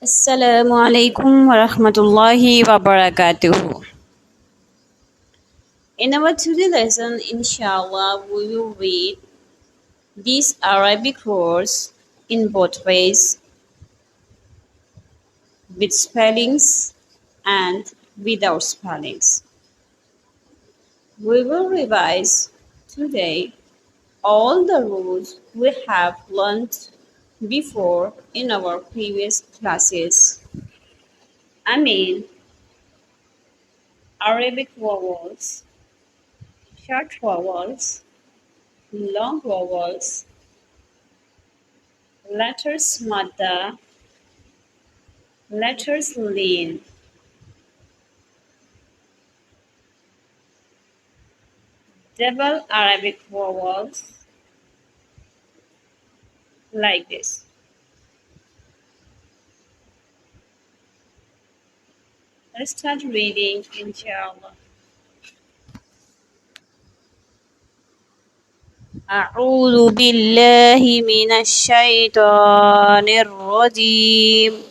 Assalamu alaikum wa rahmatullahi wa barakatuh. In our today lesson, inshallah, we will read these Arabic words in both ways, with spellings and without spellings. We will revise today all the rules we have learned before in our previous classes. I mean, Arabic vowels, short vowels, long vowels, letters madda, letters lean, double Arabic vowels like this. Let's start reading, inshallah. أعوذ بالله من الشيطان الرجيم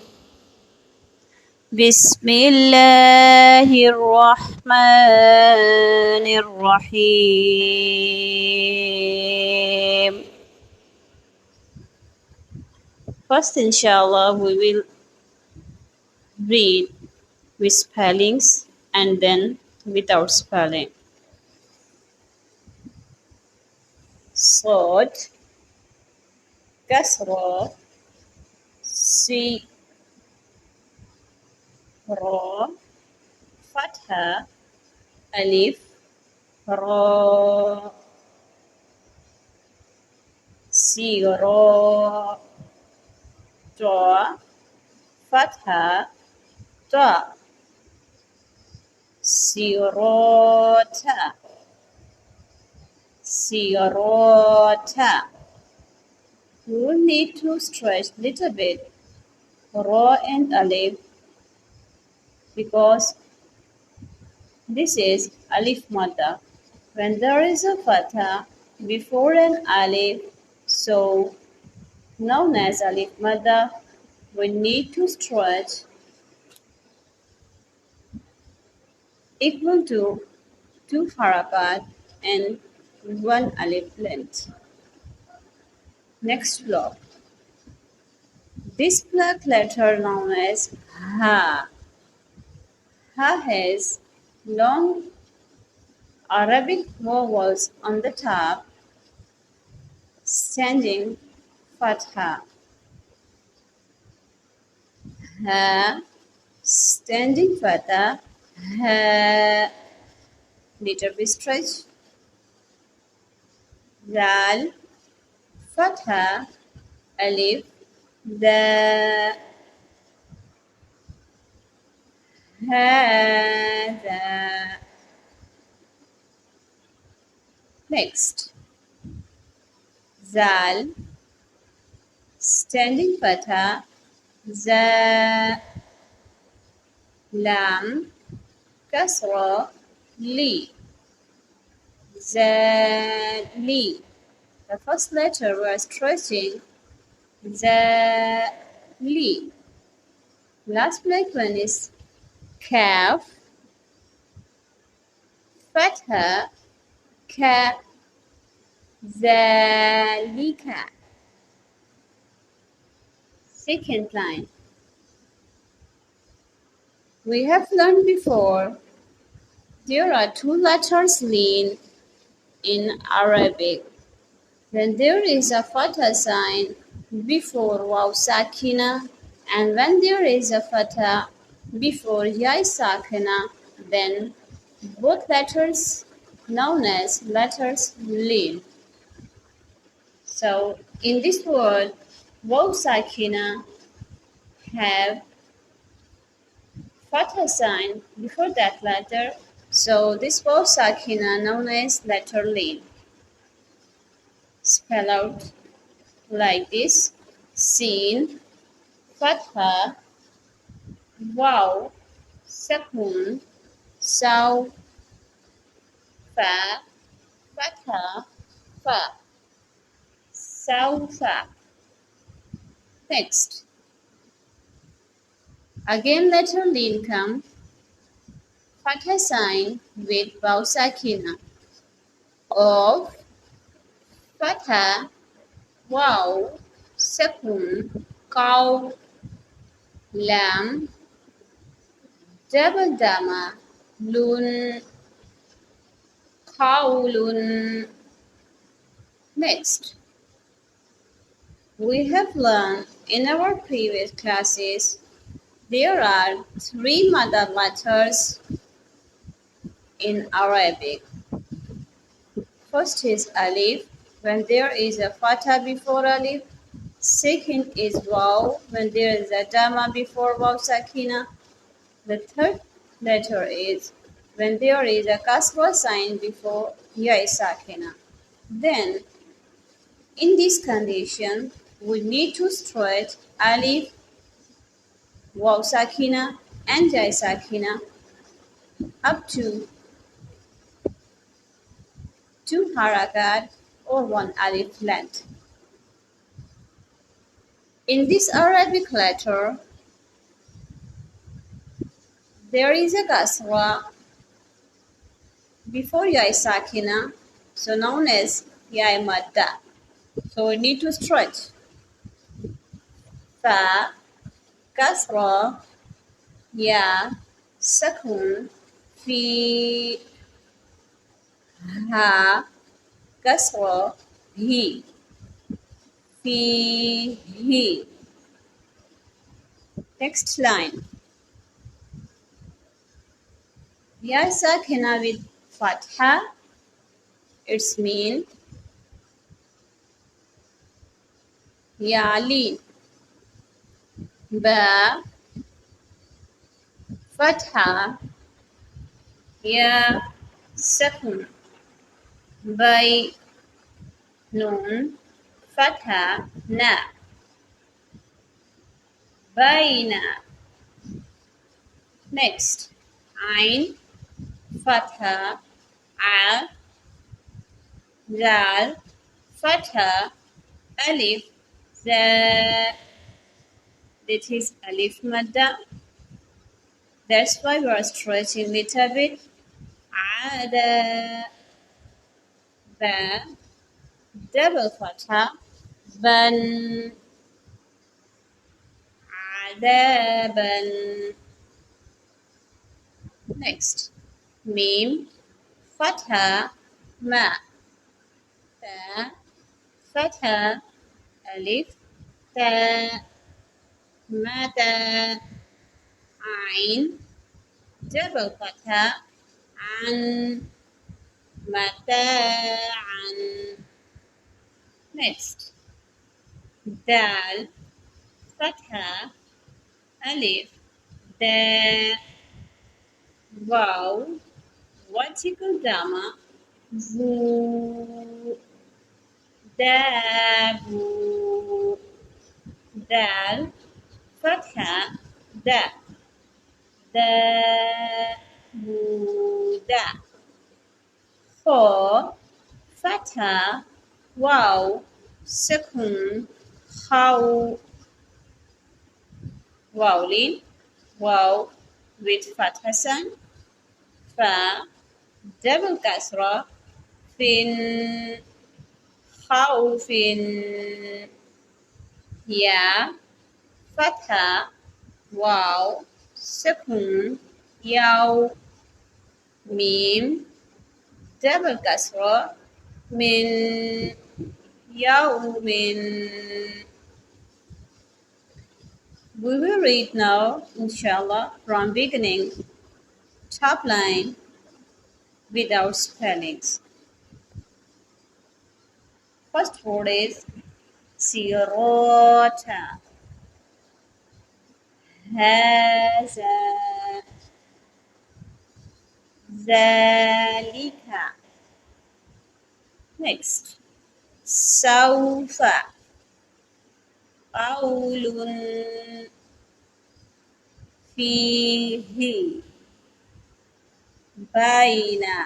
بسم الله الرحمن الرحيم. First, inshallah, we will read with spellings and then without spelling. صاد كسرة سي را فتحة ألف را سيرا تا فتحة تا سيراتا سيراتا. We will need to stretch a little bit ra and alif because this is alif madda. When there is a fatha before an alif, so known as alif madda, we need to stretch equal to 2 harakat and 1 alif length. Next block. This black letter known as ha. Ha has long Arabic vowels on the top, standing fatha. Ha, standing fatha. Ha, little bit stretch. Dal, fatha, alif, da, hada. Next, zal, standing fatha, za, lam, kasra, li, zali. The first letter we are stretching, zali. Last black one is kaf, fatha, ka, zalika. Second line. We have learned before there are 2 letters lean in Arabic. When there is a fatha sign before waw sakina and when there is a fatha before ya sakina, then both letters known as letters lean. So in this word, waw sakina have fatha sign before that letter, so this waw sakina known as letter lean. Spell out like this: sin, fatha, waw, sakun, saw, fa, fatha, fa, sawfa. Next, Again letter lin come, fatha sign with waw sakina of fatha, waw, sukun, cow, lam, double dama, lun, qawlun. Next, we have learned in our previous classes there are three mother letters in Arabic. First is alif, when there is a fatha before alif. Second is waw, when there is a dama before waw sakina. The third letter is when there is a kasra sign before ya sakina. Then, in this condition, we need to stretch alif, waw sakina, and ya sakina up to 2 harakat or 1 alif length. In this Arabic letter, there is a kasra before ya sakina, so known as ya madda. So we need to stretch fa, kasra, ya, sukun, fi, ha, kasra, hi, fi, hi. Next line. Ya sakina with fatha, it's mean yalin. Ba, fatha, ya, sukun. Bay, nun, fatha, na. Baina. Next, ain, fatha, a, zal, fatha, alif, za. That is alif madda. That's why we are stretching little bit. Ada, ba, double fatha, ban, adaban. Next, mim, fatha, ma, ta, fatha, alif, ta, mata, ain, double fatha, an, mata'an. Next, dal, fatha, alif, da, waw, vertical dama, vu, dabu, dal, fatha, da, dabu, da. For, fatha, waw, sukun, how, wawlin, waw with fatha sign, fa, double kasra, fin, khawfin, ya, fatha, waw, sukun, yaw, mim, double kasra, min, yawmin. We will read now, inshallah, from beginning, top line, without spellings. First word is sirota, haza, zalika. Next, saufa, qawlun fihi, baina,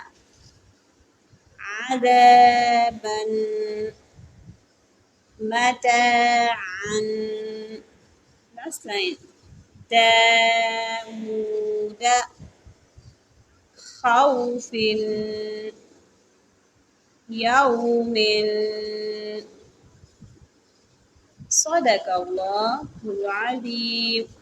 adaban, mata'an. Last line. داود خوف يوم. صدق الله العظيم.